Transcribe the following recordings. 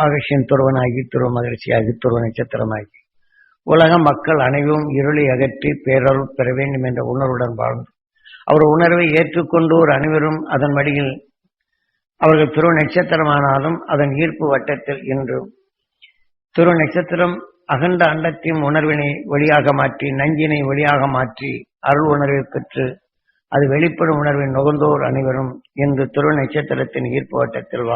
Augustine துருவனாகி துருவ மகிழ்ச்சியாகி துருவ நட்சத்திரமாகி உலக மக்கள் அனைவரும் இருளை அகற்றி பேரருள் பெற வேண்டும் என்ற உணர்வுடன் வாழ்ந்து அவர் உணர்வை ஏற்றுக்கொண்டோர் அனைவரும் அதன் வழியில் அவர்கள் துருவ நட்சத்திரமானாலும் அதன் ஈர்ப்பு வட்டத்தில் இன்று துருவ நட்சத்திரம் அகண்ட அண்டத்தையும் உணர்வினை ஒளியாக மாற்றி நஞ்சினை ஒளியாக மாற்றி அருள் உணர்வை பெற்று அது வெளிப்படும் உணர்வை நுகர்ந்தோர் அனைவரும் இன்று துருவ நட்சத்திரத்தின் ஈர்ப்பு வட்டத்தில்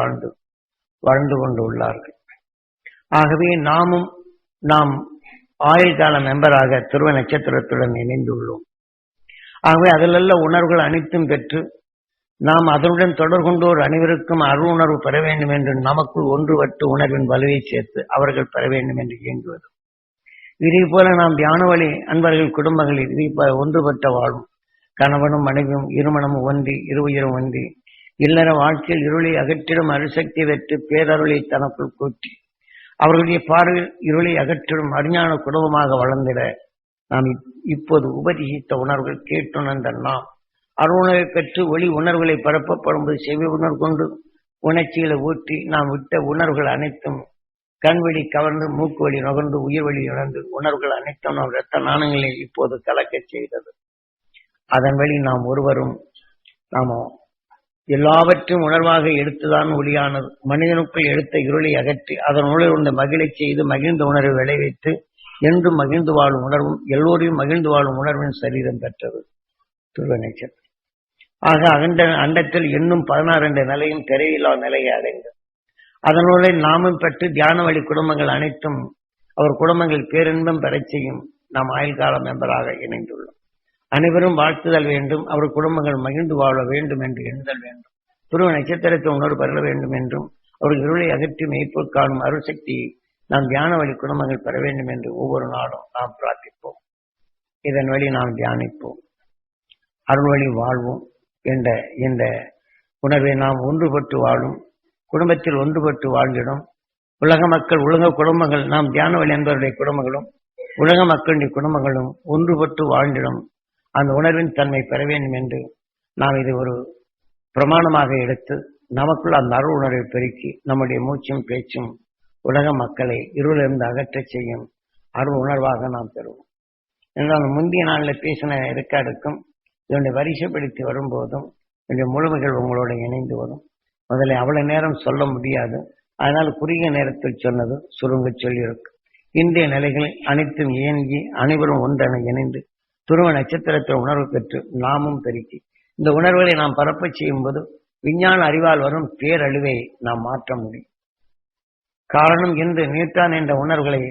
வாழ்ந்து கொண்டு உள்ளார்கள். ஆகவே நாம் ஆயுள் கால மெம்பராக துருவ நட்சத்திரத்துடன் இணைந்துள்ளோம். ஆகவே அதிலுள்ள உணர்வுகள் அனைத்தும் பெற்று நாம் அதனுடன் தொடர் கொண்டோர் அனைவருக்கும் அருள் உணர்வு பெற வேண்டும் என்று நமக்குள் ஒன்றுபட்டு உணர்வின் வலுவை சேர்த்து அவர்கள் பெற வேண்டும் என்று இயங்குவது. இதே போல நாம் தியான வழி அன்பர்கள் குடும்பங்களில் இதை ஒன்றுபட்ட வாழும் கணவனும் மனைவியும் இருமணமும் ஒன்றி இருவுயிரும் ஒன்றி இல்லற வாழ்க்கையில் இருளை அகற்றிடும் அருசக்தி பெற்று பேரருளை தனக்குள் கூட்டி அவர்களுடைய பார்வையில் இருளை அகற்றிடும் அறிஞான குடும்பமாக வளர்ந்திட நாம் இப்போது உபதேசித்த உணர்வுகள் கேட்டுணர்ந்த நாம் அருணர்வை பெற்று ஒளி உணர்வுகளை பரப்பப்படும்போது செவி உணர்வு கொண்டு உணர்ச்சிகளை ஊற்றி நாம் விட்ட உணர்வுகள் அனைத்தும் கண்வெளி கவர்ந்து மூக்கு வழி நுகர்ந்து உயிர் வழி இழந்து உணர்வுகள் அனைத்தும் நம் இரத்த நாணங்களை இப்போது கலக்க செய்தது. அதன் வழி நாம் ஒருவரும் நாம எல்லாவற்றையும் உணர்வாக எடுத்துதான் ஒளியானது. மனிதனுக்குள் எடுத்த இருளை அகற்றி அதன் உணர்வு மகிழை செய்து மகிழ்ந்த உணர்வை விளைவித்து என்றும் மகிழ்ந்து வாழும் உணர்வும் எல்லோரையும் மகிழ்ந்து வாழும் உணர்வின் சரீரம் பெற்றது துருவ நட்சத்திரம். ஆக அண்டத்தில் இன்னும் 16 என்ற நிலையும் திரையில்லா நிலையை அடைந்தது. அதனுடைய நாமும் பெற்று தியான வழி குடும்பங்கள் அனைத்தும் அவர் குடும்பங்கள் பேரின்பம் பெறச் செய்யும் நாம் ஆயுள் கால மெம்பராக இணைந்துள்ளோம். அனைவரும் வாழ்த்துதல் வேண்டும், அவர் குடும்பங்கள் மகிழ்ந்து வாழ வேண்டும் என்று எண்ணுதல் வேண்டும். துருவ நட்சத்திரத்தை உணர்வு பெற வேண்டும் என்றும் அவர் இருளை அகற்றி மெய்ப்பொருள் காணும் அருள் சக்தியை நாம் தியான வழி குடும்பங்கள் பெற வேண்டும் என்று ஒவ்வொரு நாளும் நாம் பிரார்த்திப்போம். இதன் வழி நாம் தியானிப்போம், அருள் வழி வாழ்வோம் என்ற இந்த உணர்வை நாம் ஒன்றுபட்டு வாழும் குடும்பத்தில் ஒன்றுபட்டு வாழ்ந்திடும் உலக மக்கள் உலக குடும்பங்கள் நாம் தியான வழி என்பவருடைய குடும்பங்களும் உலக மக்களுடைய குடும்பங்களும் ஒன்றுபட்டு வாழ்ந்திடும் அந்த உணர்வின் தன்மை பெற வேண்டும் என்று நாம் இது ஒரு பிரமாணமாக எடுத்து நமக்குள் அந்த அருள் உணர்வை பெருக்கி நம்முடைய மூச்சும் பேச்சும் உலக மக்களை இருளிலிருந்து அகற்றச் செய்யும் அருள் உணர்வாக நாம் பெறுவோம். என்றால் முந்தைய நாளில் பேசின ரெக்கார்டுக்கும் இதனுடைய வரிசைப்படுத்தி வரும்போதும் என்னுடைய முழுமைகள் உங்களோட இணைந்து வரும். முதல்ல அவ்வளவு நேரம் சொல்ல முடியாது, அதனால் குறுகிய நேரத்தில் சொன்னது சுருங்க சொல்லியிருக்கு. இன்றைய நிலைகளில் அனைத்தும் இயங்கி அனைவரும் ஒன்றென இணைந்து துருவ நட்சத்திரத்தில் உணர்வு பெற்று நாமும் பெருக்கி இந்த உணர்வுகளை நாம் பரப்பச் செய்யும் போது விஞ்ஞான அறிவால் வரும் பேரழிவை நாம் மாற்ற முடியும். காரணம் இன்று நியூட்ரான் என்ற உணர்வுகளை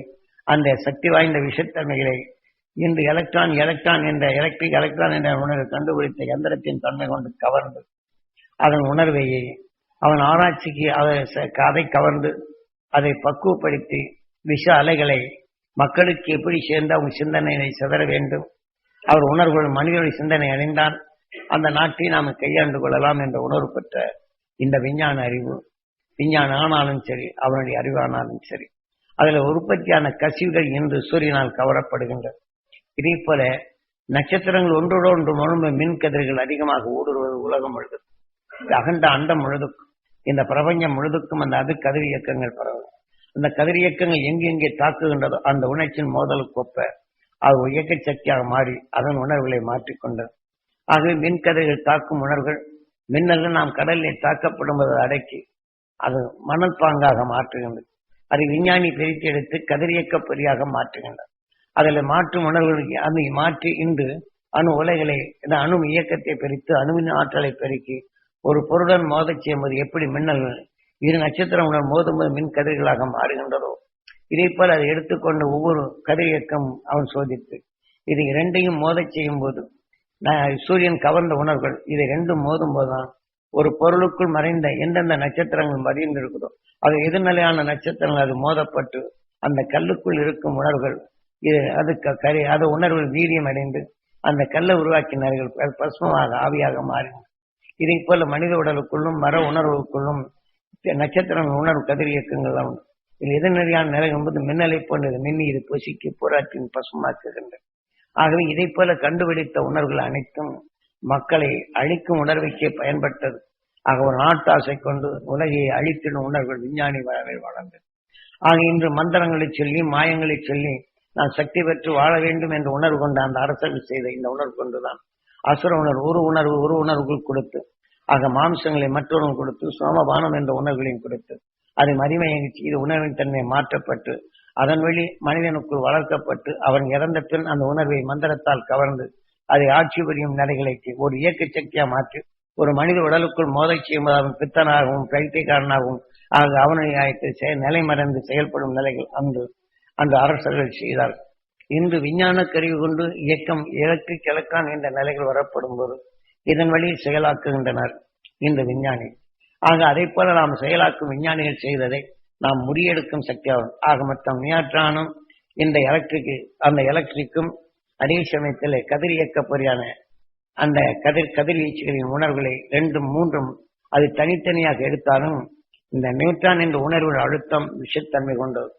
அந்த சக்தி வாய்ந்த விஷத்தன்மைகளை இன்று எலக்ட்ரான் என்ற எலக்ட்ரிக் எலக்ட்ரான் என்ற உணர்வை கண்டுபிடித்த எந்திரத்தின் தன்மை கொண்டு கவர்ந்து அதன் உணர்வையை அவன் ஆராய்ச்சிக்கு அதை கவர்ந்து அதை பக்குவப்படுத்தி விஷ அலைகளை மக்களுக்கு எப்படி சேர்ந்து அவங்க சிந்தனையை சிதற வேண்டும், அவர் உணர்வுகள் மனிதனுடைய சிந்தனை அடைந்தான் அந்த நாட்டை நாம் கையாண்டு கொள்ளலாம் என்ற உணர்வு பெற்ற இந்த விஞ்ஞான அறிவு விஞ்ஞானம் ஆனாலும் சரி அவனுடைய அறிவானாலும் சரி அதில் உற்பத்தியான கசிவுகள் இன்று சூரியனால் கவரப்படுகின்றன. இதே போல நட்சத்திரங்கள் ஒன்றோடு ஒன்று முழுமை மின் கதிர்கள் அதிகமாக ஊடுருவது உலகம் முழுதும் அகண்ட அண்டம் முழுதுக்கும் இந்த பிரபஞ்சம் முழுதுக்கும் அந்த அது கதிர் இயக்கங்கள் பரவும். அந்த கதிர் இயக்கங்கள் எங்கெங்கே தாக்குகின்றதோ அந்த உணர்ச்சியின் மோதலுக்கு ஒப்ப அது இயக்க சக்தியாக மாறி அதன் உணர்வுகளை மாற்றிக்கொண்டது. ஆகவே மின்கதிர்கள் தாக்கும் உணர்வுகள் மின்னல்கள் நாம் கடலில் தாக்கப்படும்போது அடக்கி அது மணல் பாங்காக மாற்றுகின்றது. அதை விஞ்ஞானி பிரித்து எடுத்து கதிரியக்க பொறியாக மாற்றுகின்றார். அதில் மாற்றும் உணர்வுகளுக்கு அதை மாற்றி இன்று அணு உலைகளை அணு இயக்கத்தை பிரித்து அணுவின் ஆற்றலை பெருக்கி ஒரு பொருளுடன் மோதச் செய்யும்போது எப்படி மின்னல்கள் இரு நட்சத்திர உணர் மோதும்போது மின் கதிர்களாக மாறுகின்றதோ இதே போல் அதை எடுத்துக்கொண்டு ஒவ்வொரு கதிர் இயக்கம் அவன் சோதித்து இது இரண்டையும் மோதச் செய்யும் போது சூரியன் கவர்ந்த உணர்வுகள் இதை ரெண்டும் மோதும் போதுதான் ஒரு பொருளுக்குள் மறைந்த எந்தெந்த நட்சத்திரங்கள் மறைந்து இருக்குதோ அது எதிர்நிலையான நட்சத்திரங்கள் அது மோதப்பட்டு அந்த கல்லுக்குள் இருக்கும் உணர்வுகள் அது உணர்வு வீரியம் அடைந்து அந்த கல்லை உருவாக்கினார்கள் பசுமமாக ஆவியாக மாறின. இதை போல மனித உடலுக்குள்ளும் மர உணர்வுக்குள்ளும் நட்சத்திரங்கள் உணர்வு கதிர் இயக்கங்கள் உண்டு. இது எதிர்நிலையான நிலை என்பது மின்னலை போன்றது மின்னி இது பொசிக்கு போராட்டின் பசுமாக்குகின்றன. ஆகவே இதை போல கண்டுபிடித்த உணர்வுகள் அனைத்தும் மக்களை அழிக்கும் உணர்வுக்கே பயன்பட்டது. ஆக ஒரு நாட்டாசை கொண்டு உலகையை அழித்திடும் உணர்வுகள் விஞ்ஞானி வரவில் வளர்ந்தது. ஆக இன்று மந்திரங்களை சொல்லி மாயங்களை சொல்லி நான் சக்தி பெற்று வாழ வேண்டும் என்ற உணர்வு கொண்ட அந்த அரசர்கள் செய்த இந்த உணர்வு கொண்டுதான் அசுர உணர்வு ஒரு உணர்வுகள் கொடுத்து, ஆக மாம்சங்களை மற்றொரு கொடுத்து, சோமபானம் என்ற உணர்வுகளையும் கொடுத்து, அதை மதிமையை செய்து உணர்வின் தன்மை மாற்றப்பட்டு அதன் வழி மனிதனுக்குள் வளர்க்கப்பட்டு அவன் இறந்த பின் அந்த உணர்வை மந்திரத்தால் கவர்ந்து அதை ஆட்சி புரியும் நிலைகளை ஒரு இயக்க சக்தியா மாற்றி ஒரு மனித உடலுக்குள் மோதல் செய்யும்போது அவன் பித்தனாகவும் பைத்தியக்காரனாகவும் ஆக அவனுடைய நிலை மறந்து செயல்படும் நிலைகள் அந்த அரசர்கள் செய்தார். இன்று விஞ்ஞான கருவி கொண்டு இயக்கம் இலக்கு கிழக்கான் என்ற நிலைகள் வரப்படும் போது இதன் வழி செயலாக்குகின்றனர் இந்த விஞ்ஞானி. ஆக அதை போல நாம் செயலாக்கும் விஞ்ஞானிகள் செய்ததை நாம் முறியெடுக்கும் சக்தியாகும். ஆக மொத்தம் நியாற்றானும் இந்த எலக்ட்ரிக்கும் அதே சமயத்தில் கதிர் இயக்க பொறியான அந்த கதிர்வீச்சுகளின் உணர்வுகளை 2, 3 அது தனித்தனியாக எடுத்தாலும் இந்த நியூட்ரான் என்ற உணர்வின் அழுத்தம் விஷத்தன்மை கொண்டது.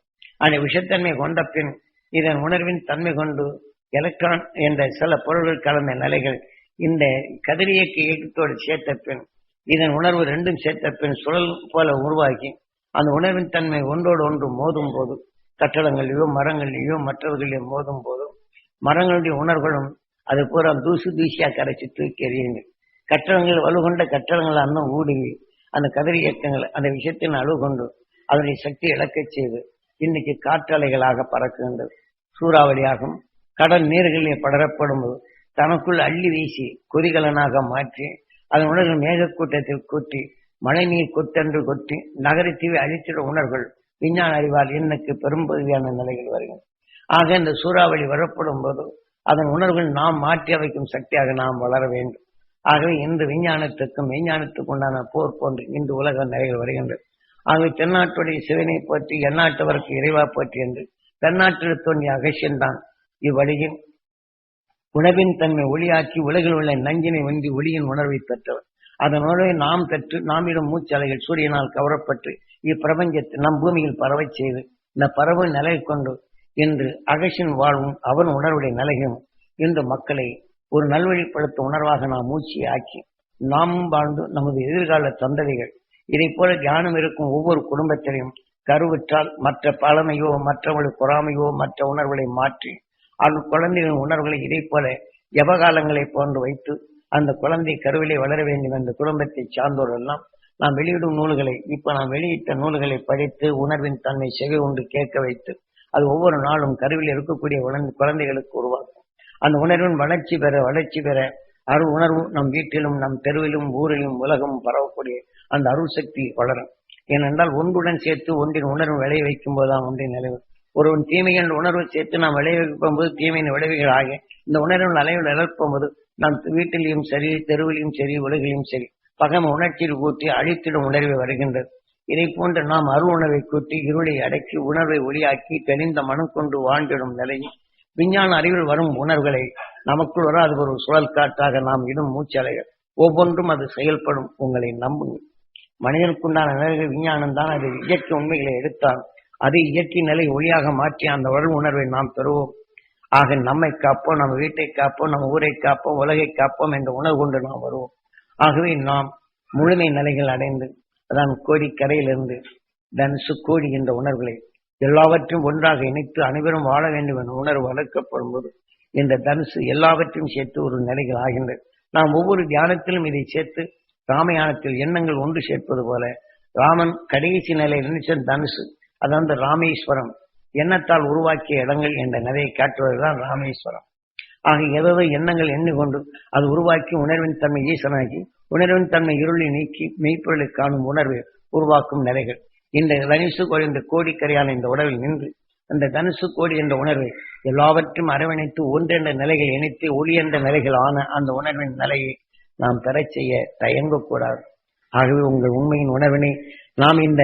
அந்த விஷத்தன்மை கொண்ட பின் இதன் உணர்வின் தன்மை கொண்டு எலக்ட்ரான் என்ற சில பொருள்கள் கலந்த நிலைகள் இந்த கதிரியக்க இயக்கத்தோடு சேர்த்த பின் இதன் உணர்வு 2ம் சேர்த்த பின் சுழல் போல உருவாகி அந்த உணர்வின் தன்மை ஒன்றோடு ஒன்று மோதும் போது கட்டடங்களிலோ மரங்களிலேயோ மற்றவர்களையோ மோதும் போதும் மரங்களுடைய உணர்வுகளும் அது பூரா தூசியா கரைச்சி தூக்கி எறியுங்கள். கட்டடங்கள் வலுகொண்ட கட்டடங்கள் அன்னும் ஊடுவி அந்த கதிர் இயக்கங்கள் அந்த விஷயத்தின் அளவு கொண்டு அதனுடைய சக்தி இழக்கச் செய்து இன்னைக்கு காற்றலைகளாக பறக்குகின்றது. சூறாவளியாகும் கடல் நீர்களிலே படரப்படும் போது தனக்குள் அள்ளி வீசி கொதிகலனாக மாற்றி அதன் உணர்வு மேகக்கூட்டத்தில் கூட்டி மழை நீர் கொத்தென்று கொட்டி நகரத்தீவை அழித்திடும் உணர்வுகள் விஞ்ஞான அறிவால் இன்னைக்கு பெரும்பகுதியான நிலைகள் வருகிறது. ஆக இந்த சூறாவளி வரப்படும் போது அதன் உணர்வுகள் நாம் மாற்றி அமைக்கும் சக்தியாக நாம் வளர வேண்டும். ஆகவே இந்த விஞ்ஞானத்துக்கு உண்டான போர் போன்று இன்று உலக நிலைகள் வருகின்றது. ஆகவே தென்னாட்டுடைய சிவனை போற்றி எந்நாட்டவருக்கு இறைவா போற்றி என்று தென்னாட்டில் தோன்றிய அகசியன் தான் இவ்வழியில் உணவின் தன்மை ஒளியாக்கி உலகில் உள்ள நஞ்சினை ஒன்றி ஒளியின் உணர்வை பெற்றவர். அதன் உணர்வை நாம் பெற்று நாமிடம் மூச்சலைகள் சூரியனால் கவரப்பட்டு இப்பிரபஞ்சத்தில் நம் பூமியில் பரவை செய்து இந்த பறவை நிலை கொண்டு இன்று அகசியன் வாழ்வும் அவன் உணர்வுடைய நிலையும் இன்று மக்களை ஒரு நல்வழிப்படுத்தும் உணர்வாக நாம் மூச்சியை ஆக்கி நாமும் வாழ்ந்து நமது எதிர்கால சந்ததிகள் இதை போல தியானம் இருக்கும் ஒவ்வொரு குடும்பத்திலையும் கருவிற்றால் மற்ற பழமையோ மற்றவர்களுடைய பொறாமையோ மற்ற உணர்வுகளை மாற்றி அந்த குழந்தைகளின் உணர்வுகளை இதை போல எவகாலங்களை போன்று வைத்து அந்த குழந்தை கருவிலே வளர வேண்டும் என்ற குடும்பத்தை சார்ந்தோர் எல்லாம் நாம் வெளியிடும் நூல்களை இப்ப நாம் வெளியிட்ட நூல்களை படித்து உணர்வின் தன்மை செவி ஒன்று கேட்க வைத்து அது ஒவ்வொரு நாளும் கருவில் இருக்கக்கூடிய குழந்தைகளுக்கு உருவாக்கும். அந்த உணர்வின் வளர்ச்சி பெற அருள் உணர்வு நம் வீட்டிலும் நம் தெருவிலும் ஊரிலும் உலகமும் பரவக்கூடிய அந்த அருள் சக்தி வளரும். ஏனென்றால் ஒன்றுடன் சேர்த்து ஒன்றின் உணர்வு விளைய வைக்கும் போதுதான் ஒன்றின் நிலைவு. ஒருவன் தீமை என்ற உணர்வை சேர்த்து நாம் விளைய வைக்கும் போது தீமையின் விளைவுகள் ஆக இந்த உணர்வின் நிலைவில் இழக்கும் போது நம் வீட்டிலையும் சரி தெருவிலையும் சரி உலகிலும் சரி பகம உணர்ச்சியில் கூட்டி அழித்திடும் உணர்வை வருகின்றது. இதை போன்று நாம் அருள் உணர்வை கூட்டி இருளை அடக்கி உணர்வை ஒளியாக்கி தெளிந்த மனம் கொண்டு வாழ்ந்திடும் நிலையில் விஞ்ஞான அறிவில் வரும் உணர்வுகளை நமக்குள் வர அது ஒரு சுழல் காற்றாக நாம் இடும் மூச்சலைகள் ஒவ்வொன்றும் அது செயல்படும். உங்களை நம்புங்கள். மனிதனுக்குண்டான நிலைகள் விஞ்ஞானம் தான். அது இயற்கை உண்மைகளை எடுத்தால் அது இயற்கை நிலை ஒளியாக மாற்றி அந்த வரும் உணர்வை நாம் பெறுவோம். ஆக நம்மை காப்போம், நம்ம வீட்டை காப்போம், நம்ம ஊரை காப்போம், உலகை காப்போம் என்ற உணர்வு கொண்டு நாம் வருவோம். ஆகவே நாம் முழுமை நிலைகள் அடைந்து அதான் கோடிக்கரையிலிருந்து தனுசு கோடி என்ற உணர்வுகளை எல்லாவற்றையும் ஒன்றாக இணைத்து அனைவரும் வாழ வேண்டும் என்ற உணர்வு வளர்க்கப்படும் போது இந்த தனுசு எல்லாவற்றையும் சேர்த்து ஒரு நிலைகள் ஆகின்றது. நாம் ஒவ்வொரு தியானத்திலும் இதை சேர்த்து ராமயானத்தில் எண்ணங்கள் ஒன்று சேர்ப்பது போல ராமன் கடைசி நிலையில் நினைச்ச தனுசு அதாவது ராமேஸ்வரம் எண்ணத்தால் உருவாக்கிய இடங்கள் என்ற நிலையை காட்டுவதுதான் ராமேஸ்வரம். ஆக ஏதோ எண்ணங்கள் எண்ணிக்கொண்டு அது உருவாக்கி உணர்வின் தன்மை ஈசனாக்கி உணர்வின் தன்மை இருளை நீக்கி மெய்ப்பொருளை காணும் உணர்வை உருவாக்கும் நிலைகள் இந்த தனுசு கோடி என்ற கோடிக்கரையான இந்த உடலில் நின்று அந்த தனுசு கோடி என்ற உணர்வை எல்லாவற்றையும் அரவணைத்து ஒன்றென்ற நிலைகள் இணைத்து ஒளி என்ற நிலைகள் ஆன அந்த உணர்வின் நிலையை நாம் பெறச் செய்ய தயங்கக்கூடாது. ஆகவே உங்கள் உண்மையின் உணர்வினை நாம் இந்த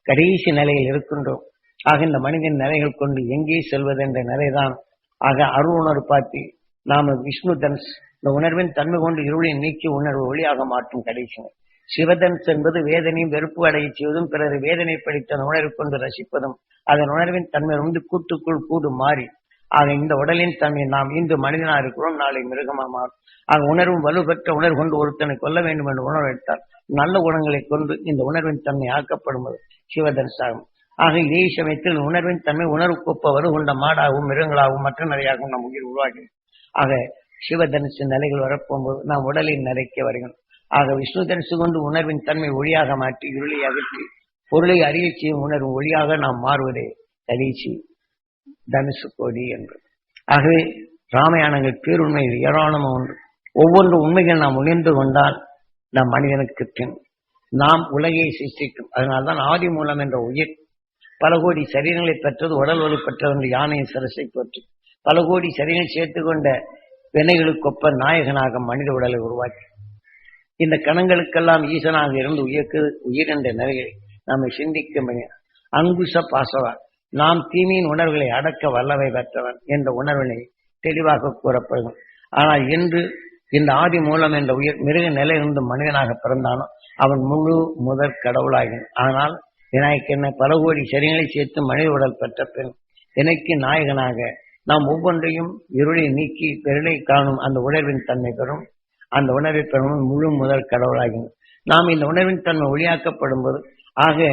கடைசி நிலையில் இருக்கின்றோம். ஆக இந்த மனிதன் நிலைகள் கொண்டு எங்கே செல்வது என்ற நிலைதான். ஆக அருள் உணர்வு பார்த்து நாம விஷ்ணு தனுஷ் இந்த உணர்வின் தன்மை கொண்டு இருளை நீக்கி உணர்வு ஒளியாக மாற்றும் கடைசி. சிவதனுஷ் என்பது வேதனையும் வெறுப்பு அடைய செய்வதும் பிறர் வேதனை படித்த உணர்வு கொண்டு ரசிப்பதும் அதன் உணர்வின் தன்மை வந்து கூட்டுக்குள் கூடு மாறி ஆக இந்த உடலின் தன்மை நாம் இன்று மனிதனா இருக்கிறோம், நாளை மிருகமா மாறும். ஆக உணர்வும் வலுப்பெற்ற உணர்வு கொண்டு ஒருத்தனை கொல்ல வேண்டும் என்று உணர்வு எடுத்தால் நல்ல குணங்களை கொண்டு இந்த உணர்வின் தன்மை ஆக்கப்படும்போது சிவதனுசாகும். ஆக இதே சமயத்தில் உணர்வின் தன்மை உணர்வுக்கொப்ப வருகொண்ட மாடாகவும் மிருகங்களாகவும் மற்ற நிலையாகவும் நம் உயிர் உருவாகி ஆக சிவதனுசு நிலைகள் வரப்போகும்போது நாம் உடலின் நிலைக்க வருகிறோம். ஆக விஷ்ணு தனுசு கொண்டு உணர்வின் தன்மை ஒளியாக மாற்றி இருளை அகற்றி பொருளை அறிய செய்யும் உணர்வு ஒளியாக நாம் மாறுவதே தனிச்சி தனுசு கோடி என்று. ஆகவே ராமாயணங்கள் பேருண்மையில் ஏராளமாக உண்டு. ஒவ்வொன்று உண்மைகள் நாம் உணர்ந்து கொண்டால் நம் மனிதனுக்கு பின் நாம் உலகையை சிருஷ்டிக்கும். அதனால்தான் ஆதி மூலம் என்ற உயிர் பல கோடி சரீரங்களை பெற்றது, உடல் வலு பெற்றது என்று யானையின் சிரசை போற்றி பல கோடி சரீரங்கள் சேர்த்துக் கொண்ட வினைகளுக்கொப்ப நாயகனாக மனித உடலை உருவாக்கி இந்த கணங்களுக்கெல்லாம் ஈசனாக இருந்து உயிர் என்ற நிலையை நம்மை சிந்திக்க அங்குச பாசவா நாம் தீமையின் உணர்வுகளை அடக்க வல்லவை பெற்றவன் என்ற உணர்வினை தெளிவாக கூறப்படும். ஆனால் இன்று இந்த ஆதி மூலம் என்ற உயிர் மிருக நிலையிலிருந்து மனிதனாக பிறந்தானோ அவன் முழு முதற் கடவுளாகினான். ஆனால் எனக்கு என்ன பல கோடி சரீரங்களை சேர்த்து மனித உடல் பெற்ற பின் எனக்கு நாயகனாக நாம் ஒவ்வொன்றையும் இருளை நீக்கி பெருளை காணும் அந்த உணர்வின் தன்மை பெறும். அந்த உணர்வை பெறும் முழு முதல் கடவுளாகினான். நாம் இந்த உணர்வின் தன்மை ஒளியாக்கப்படும் போது ஆக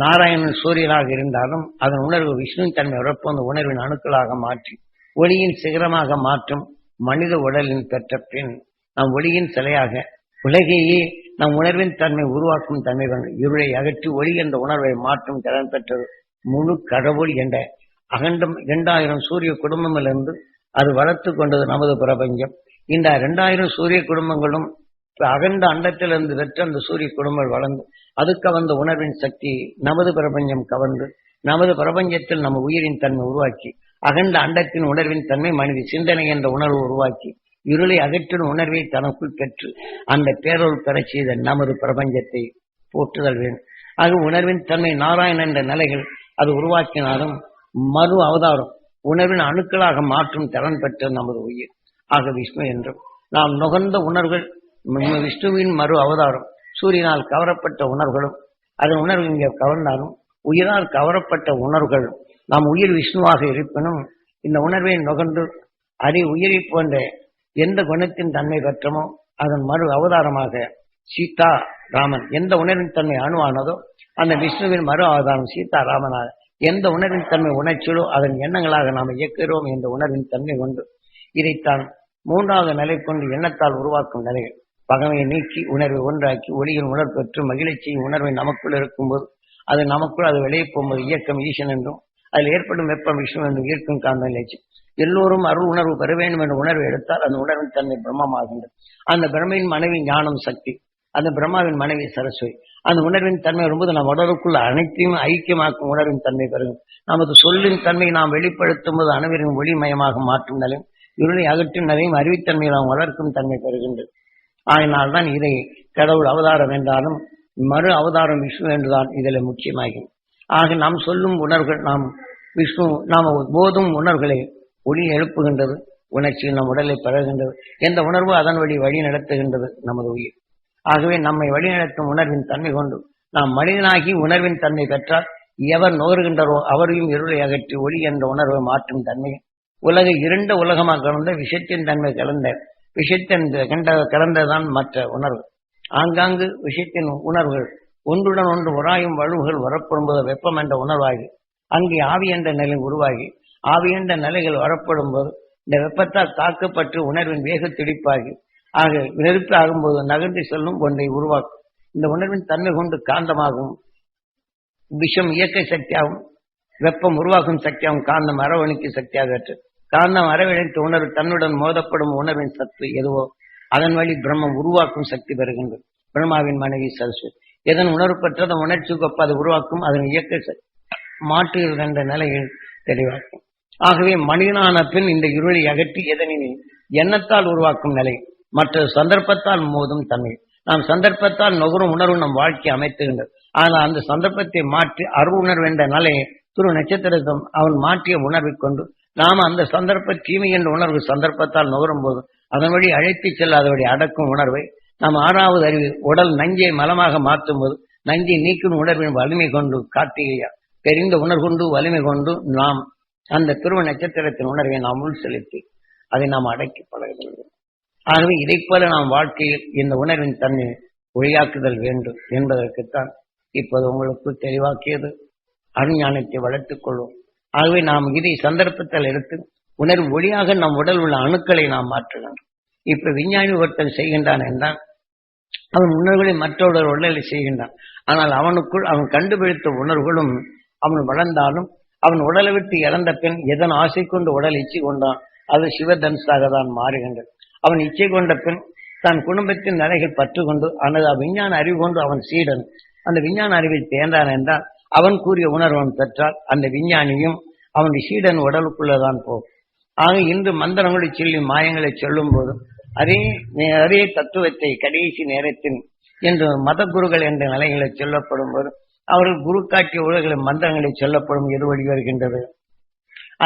நாராயணன் சூரியனாக இருந்தாலும் அதன் உணர்வு விஷ்ணுவின் தன்மை உறப்பு அந்த உணர்வின் அணுக்களாக மாற்றி ஒளியின் சிகரமாக மாற்றும் மனித உடலின் பெற்ற பின் நாம் ஒளியின் சிலையாக உலகையே நம் உணர்வின் தன்மை உருவாக்கும் தன்மை இருளை அகற்றி ஒளி என்ற உணர்வை மாற்றும் திறன் பெற்றது முழு கடவுள் என்ற அகண்டம் 2000 சூரிய குடும்பமிலிருந்து அது வளர்த்து கொண்டது நமது பிரபஞ்சம். இந்த 2000 சூரிய குடும்பங்களும் அகண்ட அண்டத்திலிருந்து பெற்ற அந்த சூரிய குடும்பங்கள் வளர்ந்து அதுக்கு வந்த உணர்வின் சக்தி நமது பிரபஞ்சம் கவர்ந்து நமது பிரபஞ்சத்தில் நம்ம உயிரின் தன்மை உருவாக்கி அகண்ட அண்டத்தின் உணர்வின் தன்மை மனித சிந்தனை என்ற உணர்வு உருவாக்கி இருளை அகற்றும் உணர்வை தனக்குள் பெற்று அந்த பேரொருள் பெற செய்த நமது பிரபஞ்சத்தை போற்றுதல் வேண்டும். ஆக உணர்வின் தன்மை நாராயணன் என்ற நிலைகள் அது உருவாக்கினாலும் மறு அவதாரம் உணர்வின் அணுக்களாக மாற்றும் திறன் பெற்ற நமது உயிர் ஆக விஷ்ணு என்றும் நாம் நுகர்ந்த உணர்வுகள் விஷ்ணுவின் மறு அவதாரம் சூரியனால் கவரப்பட்ட உணர்வுகளும் அதன் உணர்வு இங்கே கவர்ந்தாலும் உயிரால் கவரப்பட்ட உணர்வுகள் நாம் உயிர் விஷ்ணுவாக இருப்பினும் இந்த உணர்வை நுகர்ந்து அதை உயிரை போன்ற எந்த குணத்தின் தன்மை பெற்றமோ அதன் மறு அவதாரமாக சீதா ராமன் எந்த உணர்வின் தன்மை அணுவானதோ அந்த விஷ்ணுவின் மறு அவதாரம் சீதா ராமனாக எந்த உணர்வின் தன்மை உணர்ச்சியோ அதன் எண்ணங்களாக நாம் இயக்குகிறோம் என்ற உணர்வின் தன்மை கொண்டு இதைத்தான் மூன்றாவது நிலை கொண்டு எண்ணத்தால் உருவாக்கும் நிலைகள் பகமையை நீக்கி உணர்வை ஒன்றாக்கி ஒளியின் உணர்வு பெற்று மகிழ்ச்சியின் உணர்வை நமக்குள் இருக்கும்போது அது நமக்குள் அது வெளியே போகும்போது இயக்கம் ஈசன் என்றும் அதில் ஏற்படும் வெப்பம் விஷ்ணு என்றும் ஈர்க்கும் காந்த நிலைச்சி எல்லோரும் அருள் உணர்வு பெற வேண்டும் என்ற உணர்வை எடுத்தால் அந்த உணர்வின் தன்மை பிரம்மமாகின்றது. அந்த பிரம்மையின் மனைவி ஞானம் சக்தி, அந்த பிரம்மாவின் மனைவி சரஸ்வதி. அந்த உணர்வின் தன்மை வரும்போது நம் உடலுக்குள்ள அனைத்தையும் ஐக்கியமாக்கும் உணர்வின் தன்மை பெறும். நமது சொல்லின் தன்மை நாம் வெளிப்படுத்தும் போது அனைவரின் ஒளிமயமாக மாற்றும் நிலையும் இருளை அகற்றும் நிலையும் அறிவித்தன்மையை நாம் வளர்க்கும் தன்மை பெறுகின்றது. ஆகினால்தான் இதை கடவுள் அவதாரம் என்றாலும் மறு அவதாரம் விஷ்ணு என்றுதான் இதில் முக்கியமாகும். ஆக நாம் சொல்லும் உணர்வுகள் நாம் விஷ்ணு நாம் போதும் உணர்வுகளை ஒளி எழுப்புகின்றது, உணர்ச்சியில் நம் உடலை பரவுகின்றது. எந்த உணர்வு அதன் வழி நடத்துகின்றது நமது உயிர். ஆகவே நம்மை வழிநடத்தும் உணர்வின் தன்மை கொண்டு நாம் மனிதனாகி உணர்வின் தன்மை பெற்றால் எவர் நுகர்கின்றரோ அவரையும் இருளை அகற்றி ஒளி என்ற உணர்வை மாற்றும் தன்மை உலக இருண்ட உலகமாக கலந்த விஷத்தின் தன்மை கலந்த விஷத்தின் கலந்ததான் மற்ற உணர்வு. ஆங்காங்கு விஷத்தின் உணர்வுகள் ஒன்றுடன் ஒன்று உராயும் வலுவுகள் வரப்படும்போது வெப்பம் என்ற உணர்வாகி அங்கே ஆவி என்ற நிலை உருவாகி ஆவி என்ற நிலைகள் வரப்படும் போது இந்த வெப்பத்தால் தாக்கப்பட்டு உணர்வின் வேக துடிப்பாகி ஆக நெருப்பு ஆகும்போது நகர்ந்து செல்லும் ஒன்றை உருவாக்கும். இந்த உணர்வின் தன்மை கொண்டு காந்தமாகவும் விஷம் இயக்க சக்தியாகவும் வெப்பம் உருவாக்கும் சக்தியாகவும் காந்தம் அரவணைக்கு சக்தியாக காந்தம் அரவணைத்து உணர்வு தன்னுடன் மோதப்படும் உணர்வின் சத்து எதுவோ அதன் வழி பிரம்மம் உருவாக்கும் சக்தி பெறுகின்றது. பிரம்மாவின் மனைவி சரஸ்வதி எதன் உணர்வு பெற்றதை உணர்ச்சி கொப்ப அதை உருவாக்கும், அதன் இயக்க மாற்றுகிறது என்ற நிலையில் தெளிவாக்கும். ஆகவே மனிதனான பின் இந்த இருளை அகற்றி எதனின் எண்ணத்தால் உருவாக்கும் நிலை மற்ற சந்தர்ப்பத்தால் மோதும் தன்மை நாம் சந்தர்ப்பத்தால் நுகரும் உணர்வு நம் வாழ்க்கையை அமைத்துகின்றது. ஆனால் அந்த சந்தர்ப்பத்தை மாற்றி அருள் உணர்வு என்ற நிலையை துரு நட்சத்திரம் அவன் மாற்றிய உணர்வை கொண்டு நாம் அந்த சந்தர்ப்ப தீமை என்ற உணர்வு சந்தர்ப்பத்தால் நுகரும் போது அதன் வழி அழைத்து செல்ல அதனுடைய அடக்கும் உணர்வை நாம் ஆறாவது அறிவு உடல் நஞ்சை மலமாக மாற்றும் போது நஞ்சை நீக்கும் உணர்வின் வலிமை கொண்டு கார்த்திகையா தெரிந்த உணர்வு கொண்டு வலிமை கொண்டு நாம் அந்த துருவ நட்சத்திரத்தின் உணர்வை நாம் உள் செலுத்தி அதை நாம் அடக்கி பழக வேண்டும். ஆகவே இதை போல நாம் வாழ்க்கையில் இந்த உணர்வின் தன்மை ஒளியாக்குதல் வேண்டும் என்பதற்குத்தான் இப்போது உங்களுக்கு தெளிவாக்கியது. அருஞானத்தை வளர்த்துக் கொள்வோம். ஆகவே நாம் இதை சந்தர்ப்பத்தில் எடுத்து உணர்வு ஒளியாக நம் உடல் உள்ள அணுக்களை நாம் மாற்றுகின்றோம். இப்ப விஞ்ஞானி ஒருத்தன் செய்கின்றான் என்றால் அவன் உணர்வுகளை மற்றொரு உடலில் செய்கின்றான். ஆனால் அவனுக்குள் அவன் கண்டுபிடித்த உணர்வுகளும் அவன் வளர்ந்தாலும் அவன் உடலை விட்டு இறந்த பின் எதன் ஆசை கொண்டு உடல் இச்சை கொண்டான் அது சிவதன்ஸாக தான் மாறுகின்றது. அவன் இச்சை கொண்ட பின் தன் குடும்பத்தின் நிலைகள் பற்று கொண்டு அந்த விஞ்ஞான அறிவு கொண்டு அவன் சீடன் அந்த விஞ்ஞான அறிவில் தேர்ந்தான் என்றால் அவன் கூறிய உணர்வன் பெற்றால் அந்த விஞ்ஞானியும் அவன் சீடன் உடலுக்குள்ளதான் போகும். ஆக இன்று மந்திரங்களை சொல்லி மாயங்களை சொல்லும் போதும் அதே தத்துவத்தை கடைசி நேரத்தில் என்று மத குருகள் என்ற நிலைகளை சொல்லப்படும் போது அவர்கள் குரு காட்டிய உலகளை மந்திரங்களை சொல்லப்படும் எது வழி வருகின்றது.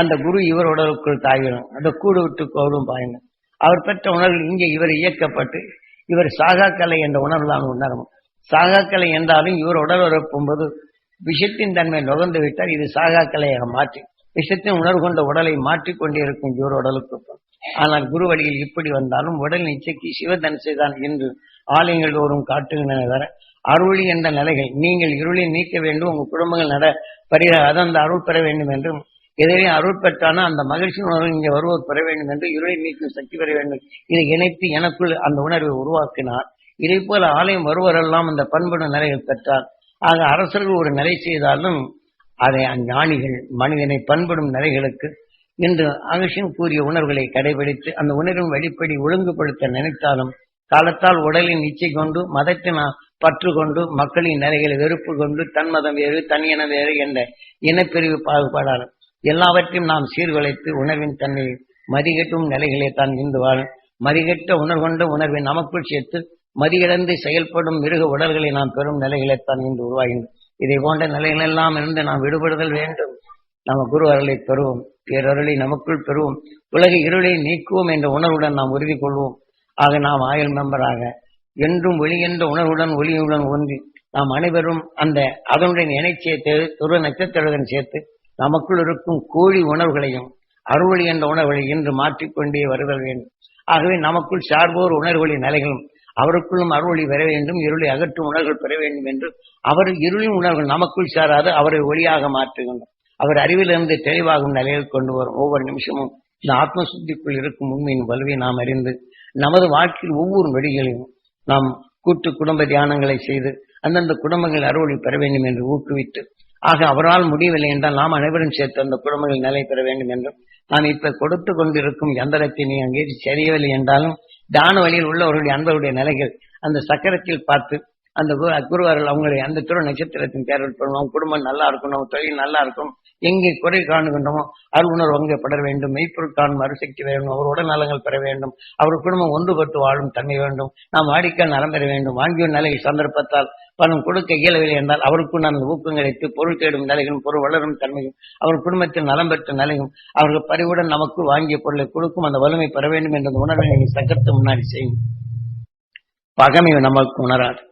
அந்த குரு இவர் உடலுக்குள் தாயிடும் அந்த கூடு விட்டு கோடும் பாயினும் அவர் பெற்ற உணர்வு இங்கே இவர் இயக்கப்பட்டு இவர் சாகாக்கலை என்ற உணர்வுதான் உணரும். சாகாக்கலை என்றாலும் இவர் உடல் உறப்பும்போது விஷத்தின் தன்மை நுகர்ந்து விட்டால் இது சாகாக்கலையாக மாற்றி விஷத்தின் உணர்வு கொண்ட உடலை மாற்றிக்கொண்டே இருக்கும் இவர் உடலுக்கு. ஆனால் குரு வழியில் இப்படி வந்தாலும் உடல் நிச்சயக்கு சிவதன்சை தான் என்று ஆலயங்கள் தோறும் காட்டுகின்றன. வர அருளி என்ற நிலைகள் நீங்கள் இருளை நீக்க வேண்டும் உங்கள் குடும்பங்கள் நட பரிகாரம் அந்த அருள் பெற வேண்டும் என்றும் எதிரே அருள் பெற்றான அந்த மகிழ்ச்சி உணர்வு இங்கே வருவோர் பெற வேண்டும் என்று இருளை நீக்கும் சக்தி பெற வேண்டும். இதை இணைத்து எனக்குள் அந்த உணர்வை உருவாக்கினார். இதை போல ஆலயம் வருவரெல்லாம் அந்த பண்புடன் நிலைகள் பெற்றார். ஆக அரசர்கள் ஒரு நிலை செய்தாலும் அதை அஞ்ஞானிகள் மனிதனை பண்படும் நிலைகளுக்கு இன்று அகசியம் கூறிய உணர்வுகளை கடைபிடித்து அந்த உணர்வின் வெளிப்படி ஒழுங்குபடுத்த நினைத்தாலும் காலத்தால் உடலின் இச்சை கொண்டு மதத்தின் பற்று கொண்டு மக்களின் நிலைகளை வெறுப்பு கொண்டு தன் மதம் வேறு தனியன வேறு என்ற இனப்பிரிவு பாகுபாடாலும் எல்லாவற்றையும் நாம் சீர்குலைத்து உணர்வின் தன்மை மதிகட்டும் நிலைகளே தான் இன்று வாழும். மதிகட்ட உணர்கொண்ட உணர்வை நமக்குள் சேர்த்து மதியிழந்து செயல்படும் மிருக உடல்களை நாம் பெறும் நிலைகளைத்தான் இன்று உருவாகின்றோம். இதை போன்ற நிலைகளெல்லாம் இருந்து நாம் விடுபடுதல் வேண்டும். நம்ம குரு அருளை பெறுவோம், பேரருளை நமக்குள் பெறுவோம், உலக இருளை நீக்குவோம் என்ற உணர்வுடன் நாம் உறுதி கொள்வோம். ஆக நாம் ஆயுள் மெம்பராக என்றும் ஒளி என்ற உணர்வுடன் ஒளியுடன் ஒன்றி நாம் அனைவரும் அந்த அதனுடைய இணைச்சியத்தை துருவ நட்சத்திரத்துடன் சேர்த்து நமக்குள் இருக்கும் கோழி உணர்வுகளையும் அருளி என்ற உணர்வுகளை இன்று மாற்றிக்கொண்டே வருதல் வேண்டும். ஆகவே நமக்குள் சார்போர் உணர்வுகளின் நிலைகளும் அவருக்குள்ளும் அருளி பெற வேண்டும், இருளை அகற்றும் உணர்வுகள் பெற வேண்டும் என்று அவர் இருளின் உணர்வுகள் நமக்குள் சாராது அவரை ஒளியாக மாற்றுகின்றோம். அவர் அறிவிலிருந்து தெளிவாகும் நிலையில் கொண்டு வரும். ஒவ்வொரு நிமிஷமும் இந்த ஆத்ம சுத்திக்குள் இருக்கும் உண்மையின் வலுவை நாம் அறிந்து நமது வாழ்க்கையில் ஒவ்வொரு நொடிகளையும் நாம் கூட்டு குடும்ப தியானங்களை செய்து அந்தந்த குடும்பங்கள் அறுவடை பெற வேண்டும் என்று ஊக்குவித்து ஆக அவரால் முடியவில்லை என்றால் நாம் அனைவரும் சேர்த்து அந்த குடும்பங்கள் நிலை பெற வேண்டும் என்றும் நாம் இப்ப கொடுத்து கொண்டிருக்கும் எந்திரத்தை நீ அங்கே சரியவில்லை என்றாலும் தான வழியில் உள்ளவர்களுடைய அன்பருடைய நிலைகள் அந்த சக்கரத்தில் பார்த்து அந்த குருவார்கள் அவங்களுடைய அந்த துறை நட்சத்திரத்தின் தேர்தல் பண்ணணும். அவங்க குடும்பம் நல்லா இருக்கணும், தொழில் நல்லா இருக்கும், எங்கே குறை காணுகின்றமோ அருளுணர்வு அங்கே படர வேண்டும், மெய்ப்பொருள் காணும் அருசக்தி வேண்டும், அவர் உடல் நலங்கள் பெற வேண்டும், அவர் குடும்பம் ஒன்றுபட்டு வாழும் தன்மை வேண்டும், நாம் வாடிக்கையால் நலம் பெற வேண்டும். வாங்கிய நிலை சந்தர்ப்பத்தால் பணம் கொடுக்க இயலவில்லை என்றால் அவருக்கு நான் ஊக்கங்களித்து பொருள் தேடும் நிலைகளும் பொருள் வளரும் தன்மையும் அவர் குடும்பத்தில் நலம் பெற்ற நிலையும் அவர்கள் பறிவுடன் நமக்கு வாங்கிய பொருளை கொடுக்கும் அந்த வலிமை பெற வேண்டும் என்ற உணர்வை நீங்கள் சக்கரத்து முன்னாடி செய்யும். பகமை நமக்கு உணராது.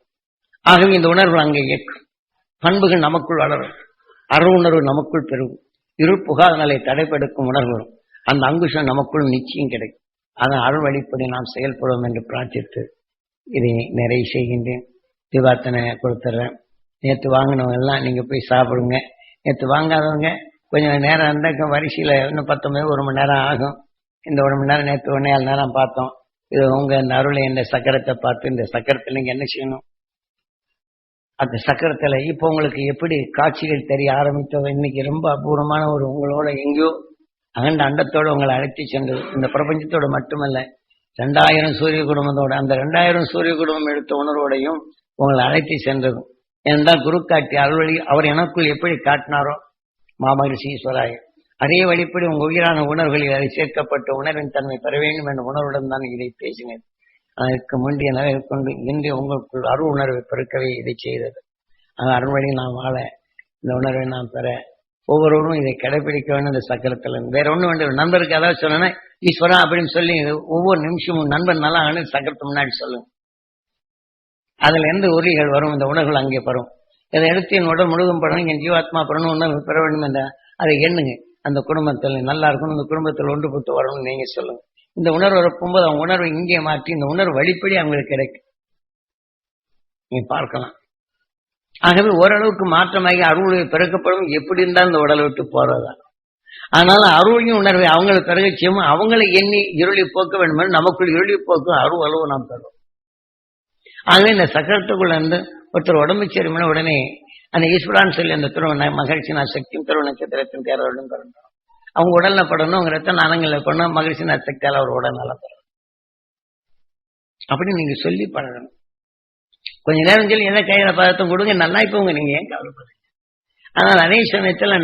ஆகவே இந்த உணர்வு அங்கே இயக்கும், பண்புகள் நமக்குள் வளரும், அருள் உணர்வு நமக்குள் பெருகும், இருள் புகாத நிலை தடைப்படுக்கும் உணர்வு வரும். அந்த அங்குஷம் நமக்குள் நிச்சயம் கிடைக்கும். அதன் அருள் வழிப்படி நாம் செயல்படுவோம் என்று பிரார்த்தித்து இதை நிறைய செய்கின்றேன். திவாத்தனை கொடுத்துட்றேன். நேற்று வாங்கினவங்க எல்லாம் நீங்க போய் சாப்பிடுங்க. நேற்று வாங்காதவங்க கொஞ்சம் நேரம் இருந்தா வரிசையில இன்னும் 19 1 மணி நேரம் ஆகும். இந்த 1 மணி நேரம் நேற்று 1.5 நேரம் பார்த்தோம். இது உங்க இந்த அருளை இந்த சக்கரத்தை பார்த்து இந்த சக்கரத்தில் நீங்க என்ன செய்யணும், அந்த சக்கரத்துல இப்ப உங்களுக்கு எப்படி காட்சிகள் தெரிய ஆரம்பித்தோம். இன்னைக்கு ரொம்ப அபூர்வமான ஒரு உங்களோட எங்கேயோ அகண்ட அண்டத்தோட உங்களை அழைத்து சென்றது. இந்த பிரபஞ்சத்தோட மட்டுமல்ல 2000 சூரிய குடும்பத்தோட அந்த 2000 சூரிய குடும்பம் எடுத்த உணர்வோடையும் உங்களை அழைத்து சென்றது. ஏனென்றால் குரு காட்டி அருள்வழி அவர் எனக்குள் எப்படி காட்டினாரோ மாமகிழ்ச்சி ஈஸ்வராய அதே வழிப்படி உங்க உயிரான உணர்வுகளில் அதை சேர்க்கப்பட்ட உணர்வின் தன்மை பெற வேண்டும் என்ற உணர்வுடன் தான் இதை பேசினேன். அதற்கு முந்தைய நிலையை கொண்டு இன்றைய உங்களுக்குள் அருள் உணர்வை பெருக்கவே இதை செய்தது. அந்த அருள்வழி நாம் வாழ இந்த உணர்வை நாம் பெற ஒவ்வொருவரும் இதை கடைபிடிக்க வேண்டும். இந்த சக்கரத்தில் வேற ஒன்றும் வேண்டும். நண்பருக்கு அதாவது சொன்னா ஈஸ்வரா அப்படின்னு சொல்லி ஒவ்வொரு நிமிஷமும் நண்பன் நல்லா சக்கரத்து முன்னாடி சொல்லுங்க. அதுல எந்த உரிகள் வரும், இந்த உணர்வுகள் அங்கே பெறும். இதை எடுத்து என் உடல் முழுதும் படணும், என் ஜீவாத்மா பெறணும், உணர்வு பெற வேண்டும் என்ற அதை எண்ணுங்க. அந்த குடும்பத்தில் நல்லா இருக்கணும், இந்த குடும்பத்தில் ஒன்றுபட்டு வரணும்னு நீங்க சொல்லுங்க. இந்த உணர்வு வரப்போகும்போது அவங்க உணர்வை இங்கே மாற்றி இந்த உணர்வு வழிப்படி அவங்களுக்கு கிடைக்கும். நீ பார்க்கலாம். ஆகவே ஓரளவுக்கு மாற்றமாகி அருள் பிறக்கப்படும் எப்படி இருந்தாலும் இந்த உடலை விட்டு போறதா. அதனால அருளையும் உணர்வை அவங்களை பிறகு செய்யும், அவங்களை எண்ணி இருளி போக்க வேண்டும். நமக்குள் இருளி போக்கும் அளவு நாம் பெறுவோம். ஆகவே இந்த சக்கரத்துக்குள்ள இருந்து ஒருத்தர் உடம்பு சரிமான உடனே அந்த ஈஸ்வரான்னு சொல்லி அந்த துருவ மகிழ்ச்சி நான் சக்தியும் துருவ நட்சத்திரத்தின் தேர்தலும் பிறந்தோம். அவங்க உடல்ல படணும், அவங்க ரத்த நாணங்களை பண்ணணும், மகிழ்ச்சி நான் சக்தியால் அவர் உடல் நல்லா பெறணும். அப்படி நீங்க சொல்லி பழகணும். கொஞ்ச நேரம் சொல்லி எந்த கையில பதத்தம் கொடுங்க, நல்லா இப்போங்க, நீங்க ஏன் கவலைப்படுறீங்க? ஆனால் அதே சமயத்துல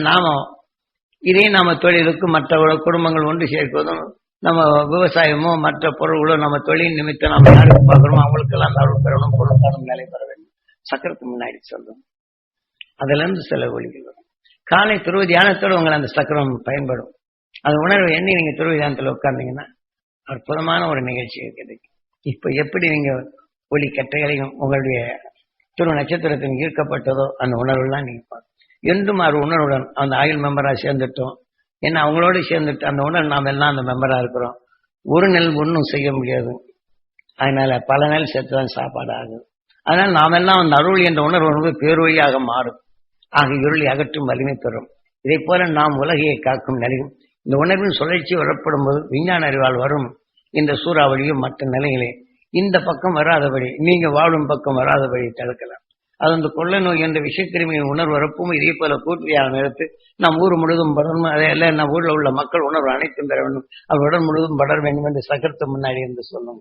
இதே நாம தொழிலுக்கு மற்ற குடும்பங்கள் ஒன்று சேர்ப்பதும், நம்ம விவசாயமோ மற்ற பொருள்களோ நம்ம தொழில் நிமித்தம் நம்ம யாருக்கு பார்க்கிறோமோ அவங்களுக்கு எல்லாம் அருள் பெறணும், பொருளாதாரம் நிலை பெற வேண்டும். சக்கரத்துக்கு முன்னாடி சொல்றோம். அதுல இருந்து சில ஒளிகள் வரும். காலை துருவ தியானத்தோடு உங்களை அந்த சக்கரம் பயன்படும். அது உணர்வை எண்ணி நீங்க துருவ தியானத்துல உட்கார்ந்தீங்கன்னா அற்புதமான ஒரு நிகழ்ச்சி கிடைக்கும். இப்ப எப்படி நீங்க ஒளி கட்டைகளையும் உங்களுடைய துருவ நட்சத்திரத்தின் ஈர்க்கப்பட்டதோ அந்த உணர்வுலாம் நீங்க பார்க்கணும். என்றும் அது உணர்வுடன் அந்த ஆயுள் மெம்பரா சேர்ந்துட்டோம். ஏன்னா அவங்களோட சேர்ந்துட்டு அந்த உணர்வு நாம் எல்லாம் அந்த மெம்பரா இருக்கிறோம். ஒரு நெல் ஒன்றும் செய்ய முடியாது. அதனால பல நெல் சேர்த்துதான் சாப்பாடு ஆகுது. அதனால நாம் எல்லாம் அந்த அருள் என்ற உணர்வு பேரொழியாக மாறும். ஆக இருளை அகற்றும் வலிமை பெறும். இதை போல நாம் உலகையை காக்கும் நிலையும் இந்த உணர்வின் சுழற்சி வரப்படும் போது விஞ்ஞான அறிவால் வரும் இந்த சூறாவளியும் மற்ற நிலைகளே இந்த பக்கம் வராதபடி, நீங்க வாழும் பக்கம் வராதபடி தடுக்கலாம். அது அந்த கொள்ளை நோய் என்ற விஷயக்கிருமியின் உணர்வு வரப்பும் இதே போல கூட்டியாக நிறுத்து நம் ஊர் முழுவதும் படரும். அதையெல்லாம் நம் ஊரில் உள்ள மக்கள் உணர்வு அனைத்தும் பெற வேண்டும். அவர் உடல் முழுவதும் படர வேண்டும் என்று சக்கரத்து முன்னாடி என்று சொல்லணும்.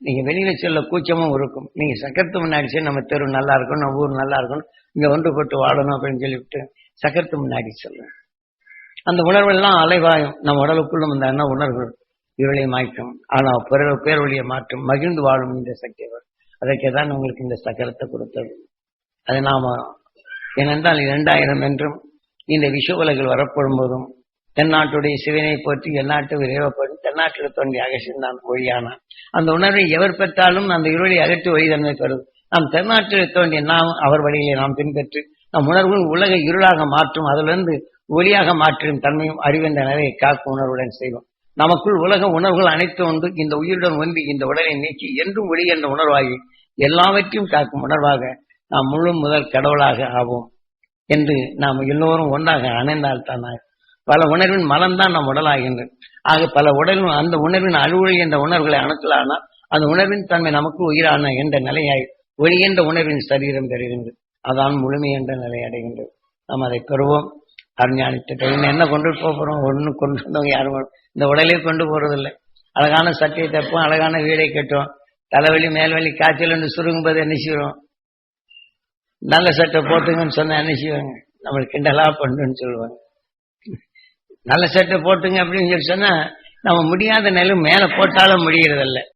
நீங்க வெளியில செல்ல கூச்சமும் இருக்கும். நீங்க சக்கரத்து முன்னாடி சரி நம்ம தெரு நல்லா இருக்கணும், நம்ம ஊர் நல்லா இருக்கணும், இங்க ஒன்றுபட்டு வாழணும் அப்படின்னு சொல்லிவிட்டு சக்கரத்து முன்னாடி சொல்லுங்க. அந்த உணர்வெல்லாம் அலைவாயும் நம்ம உடலுக்குள்ளும் இந்த என்ன உணர்வுகள் இருளை மாற்றும். ஆனால் பேரொழியை மாற்றும், மகிழ்ந்து வாழும் இந்த சக்தி வரும். அதற்கு தான் உங்களுக்கு இந்த சக்கரத்தை கொடுத்தது. அது நாம ஏனென்றால் 2000 என்றும் இந்த விஷ உலகில் வரப்படும் போதும் தென்னாட்டுடைய சிவனை போற்றி எந்நாட்டு விரைவப்படும் தென்னாட்டில் தோன்றிய அகசியந்தான் ஒழியானான். அந்த உணர்வை எவர் பெற்றாலும் அந்த இருளை அகற்றி ஒளிதன்மை பெறும். நாம் தென்னாட்டில் தோன்றிய நாம் அவர் வழியிலே நாம் பின்பற்றி நம் உணர்வு உலக இருளாக மாற்றும், அதிலிருந்து ஒளியாக மாற்றும் தன்மையும் அறிவென்ற நிலையை காக்கும் உணர்வுடன் செய்வோம். நமக்குள் உலக உணர்வுகள் அனைத்து உண்டு. இந்த உயிருடன் ஒன்றி இந்த உடலை நீக்கி என்றும் ஒளி என்ற உணர்வாகி எல்லாவற்றையும் காக்கும் உணர்வாக நாம் முழு முதல் கடவுளாக ஆவோம் என்று நாம் எல்லோரும் ஒன்றாக அணைந்தால்தான் பல உணர்வின் மலம்தான் நம் உடலாகின்றது. ஆக பல உடலும் அந்த உணர்வின் அலுவலி என்ற உணர்வுகளை அணுக்கலானால் அந்த உணர்வின் தன்மை நமக்கு உயிரான என்ற நிலையாய் ஒளி என்ற உணர்வின் சரீரம் பெறுகின்றது. அதான் முழுமை என்ற நிலை அடைகின்றது. நாம் அதை பெறுவோம். அஞ்ஞானித்த என்ன கொண்டு போறோம்? ஒன்னும் கொண்டு வந்தவங்க யாரும் இந்த உடலே கொண்டு போறதில்லை. அழகான சட்டையை தப்போம், அழகான வீடை கட்டுவோம், தலைவலி மேல்வலி காய்ச்சல் என்று சுருங்கும்போது என்ன செய்வோம்? நல்ல சட்டை போட்டுங்கன்னு சொன்னா என்ன செய்வாங்க? நம்மளுக்கு கிண்டலா பண்ணுன்னு சொல்லுவாங்க. நல்ல சட்டை போட்டுங்க அப்படின்னு சொல்லி சொன்னா நம்ம முடியாத நிலை மேல போட்டாலும் முடியறதில்லை.